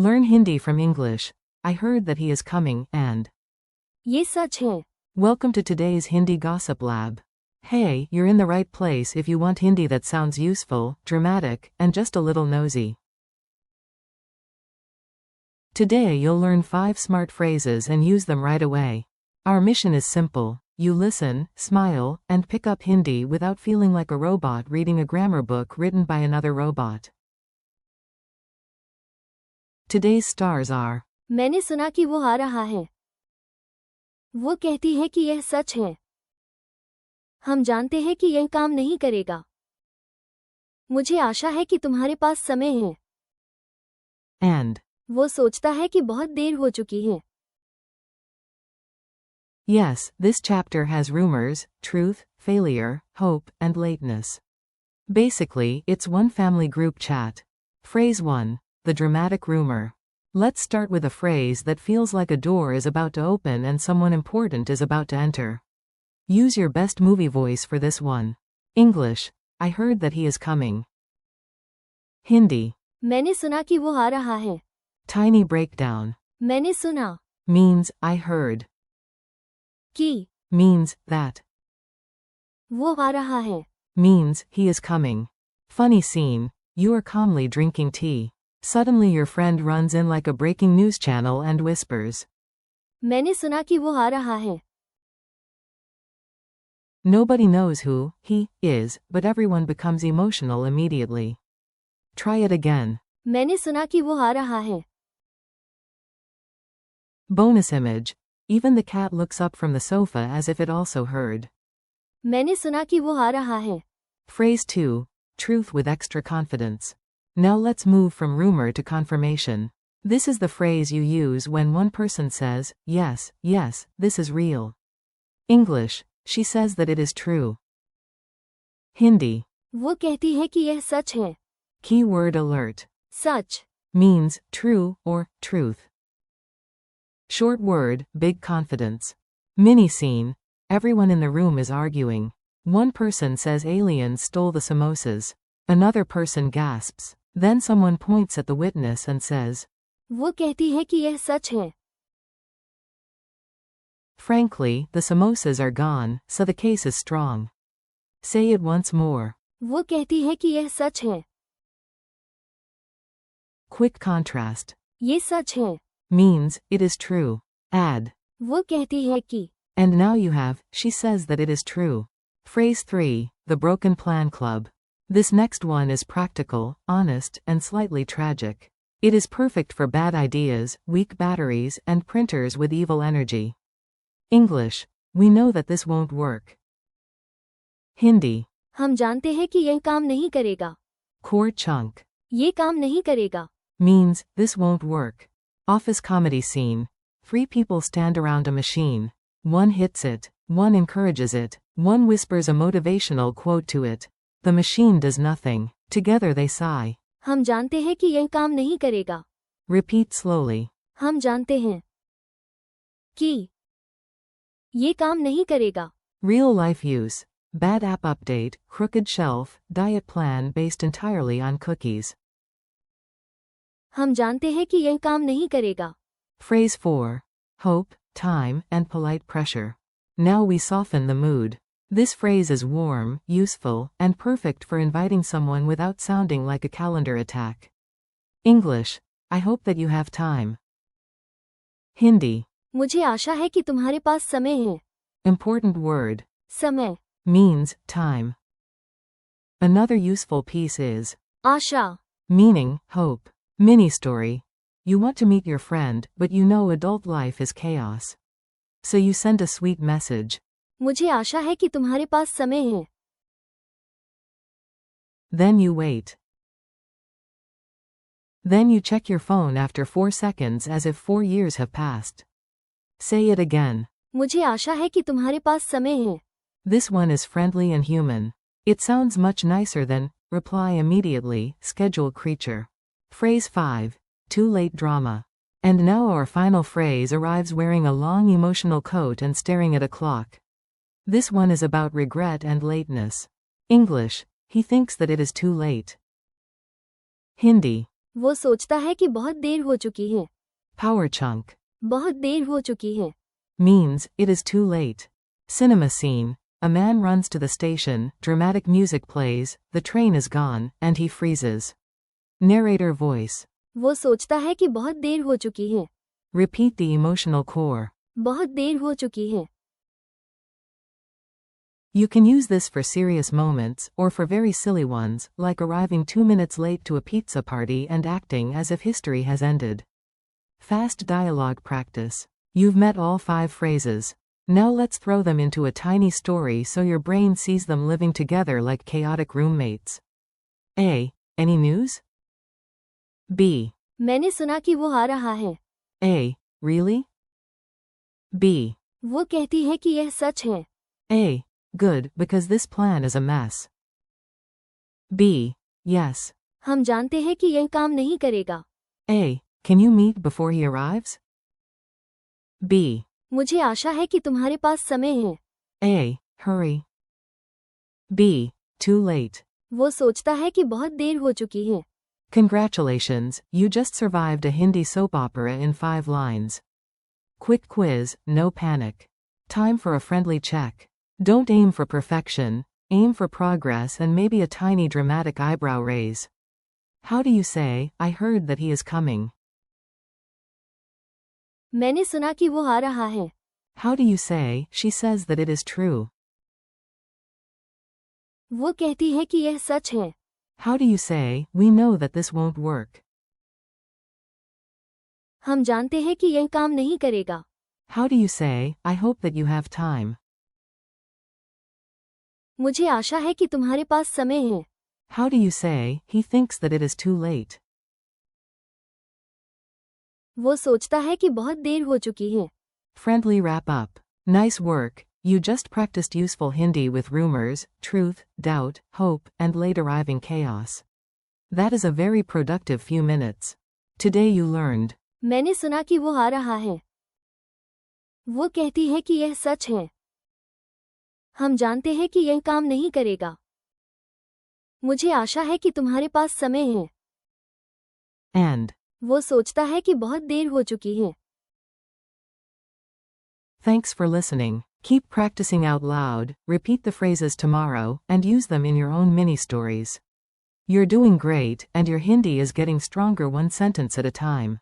Learn Hindi from English. I heard that he is coming, and ये सच है. welcome to today's Hindi Gossip Lab. Hey, you're in the right place if you want Hindi that sounds useful, dramatic, and just a little nosy. Today you'll learn 5 smart phrases and use them right away. Our mission is simple. You listen, smile, and pick up Hindi without feeling like a robot reading a grammar book written by another robot. Today's stars are मैंने सुना कि वो आ रहा है. वो कहती है कि यह सच है. हम जानते हैं कि यह काम नहीं करेगा. मुझे आशा है कि तुम्हारे पास समय है. and. वो सोचता है कि बहुत देर हो चुकी है. Yes, this chapter has rumors, truth, failure, hope, and lateness. Basically, it's one family group chat. Phrase 1. The dramatic rumor. Let's start with a phrase that feels like a door is about to open and someone important is about to enter. Use your best movie voice for this one. English. I heard that he is coming. Hindi. मैंने सुना कि वो आ रहा है. Tiny breakdown. मैंने सुना. Means, I heard. कि Means, that. वो आ रहा है. Means, he is coming. Funny scene. You are calmly drinking tea. Suddenly your friend runs in like a breaking news channel and whispers. मैंने सुना कि वो आ रहा है. Nobody knows who he is, but everyone becomes emotional immediately. Try it again. मैंने सुना कि वो आ रहा है. Bonus image. Even the cat looks up from the sofa as if it also heard. मैंने सुना कि वो आ रहा है. Phrase 2. Truth with extra confidence. Now let's move from rumor to confirmation. This is the phrase you use when one person says, yes, yes, this is real. English. She says that it is true. Hindi. वो कहती है कि यह सच है. Keyword alert. Such. Means, true, or, truth. Short word, big confidence. Mini scene. Everyone in the room is arguing. One person says aliens stole the samosas. Another person gasps. Then someone points at the witness and says, वो कहती है कि यह सच है. frankly, the samosas are gone, so the case is strong. Say it once more. वो कहती है कि यह सच है. Quick contrast. ये सच है. Means, it is true. Add. वो कहती है कि. And now you have, she says that it is true. Phrase 3. The broken plan club. This next one is practical, honest, and slightly tragic. It is perfect for bad ideas, weak batteries, and printers with evil energy. English. We know that this won't work. Hindi. हम जानते हैं कि यह काम नहीं करेगा. Core chunk. ये काम नहीं करेगा. Means, this won't work. Office comedy scene. 3 people stand around a machine. One hits it, one encourages it, one whispers a motivational quote to it. The machine does nothing. Together they sigh. हम जानते हैं कि यह काम नहीं करेगा. Repeat slowly. हम जानते हैं कि ये काम नहीं करेगा. Real life use. Bad app update, crooked shelf, diet plan based entirely on cookies. हम जानते हैं कि यह काम नहीं करेगा. Phrase 4. Hope, time, and polite pressure. Now we soften the mood. This phrase is warm, useful, and perfect for inviting someone without sounding like a calendar attack. English. I hope that you have time. Hindi. मुझे आशा है कि तुम्हारे पास समय है. Important word. समय. Means, time. Another useful piece is Asha. meaning, hope. Mini story. You want to meet your friend, but you know adult life is chaos. So you send a sweet message. मुझे आशा है कि तुम्हारे पास समय है. Then you wait. Then you check your phone after 4 seconds as if 4 years have passed. Say it again. मुझे आशा है कि तुम्हारे पास समय है. This one is friendly and human. It sounds much nicer than reply immediately, schedule creature. Phrase 5. Too late drama. And now our final phrase arrives wearing a long emotional coat and staring at a clock. This one is about regret and lateness. English. He thinks that it is too late. Hindi. वो सोचता है कि बहुत देर हो चुकी है। Power chunk. बहुत देर हो चुकी है। Means, it is too late. Cinema scene. A man runs to the station, dramatic music plays, the train is gone, and he freezes. Narrator voice. वो सोचता है कि बहुत देर हो चुकी है। Repeat the emotional core. बहुत देर हो चुकी है। You can use this for serious moments, or for very silly ones, like arriving 2 minutes late to a pizza party and acting as if history has ended. Fast dialogue practice. You've met all 5 phrases. Now let's throw them into a tiny story so your brain sees them living together like chaotic roommates. A. Any news? B. मैंने सुना कि वो आ रहा है। A. Really? B. वो कहती है कि यह सच है। A. Good, because this plan is a mess. B. Yes. हम जानते हैं कि यह काम नहीं करेगा। A. Can you meet before he arrives? B. मुझे आशा है कि तुम्हारे पास समय है। A. Hurry. B. Too late. वो सोचता है कि बहुत देर हो चुकी है। Congratulations, you just survived a Hindi soap opera in 5 lines. Quick quiz, no panic. Time for a friendly check. Don't aim for perfection, aim for progress and maybe a tiny dramatic eyebrow raise. How do you say, I heard that he is coming? मैंने सुना कि वो आ रहा है। How do you say, she says that it is true? वो कहती है कि यह सच है। How do you say, we know that this won't work? हम जानते हैं कि यह काम नहीं करेगा। How do you say, I hope that you have time? मुझे आशा है कि तुम्हारे पास समय है। How do you say, he thinks that it is too late? वो सोचता है कि बहुत देर हो चुकी है। Friendly wrap up. Nice work. You just practiced useful Hindi with rumors, truth, doubt, hope, and late arriving chaos. That is a very productive few minutes. Today you learned. मैंने सुना कि वो आ रहा है। वो कहती है कि यह सच है। हम जानते हैं कि यह काम नहीं करेगा। मुझे आशा है कि तुम्हारे पास समय है। And. वो सोचता है कि बहुत देर हो चुकी है। Thanks for listening. Keep practicing out loud, repeat the phrases tomorrow, and use them in your own mini stories. You're doing great, and your Hindi is getting stronger one sentence at a time.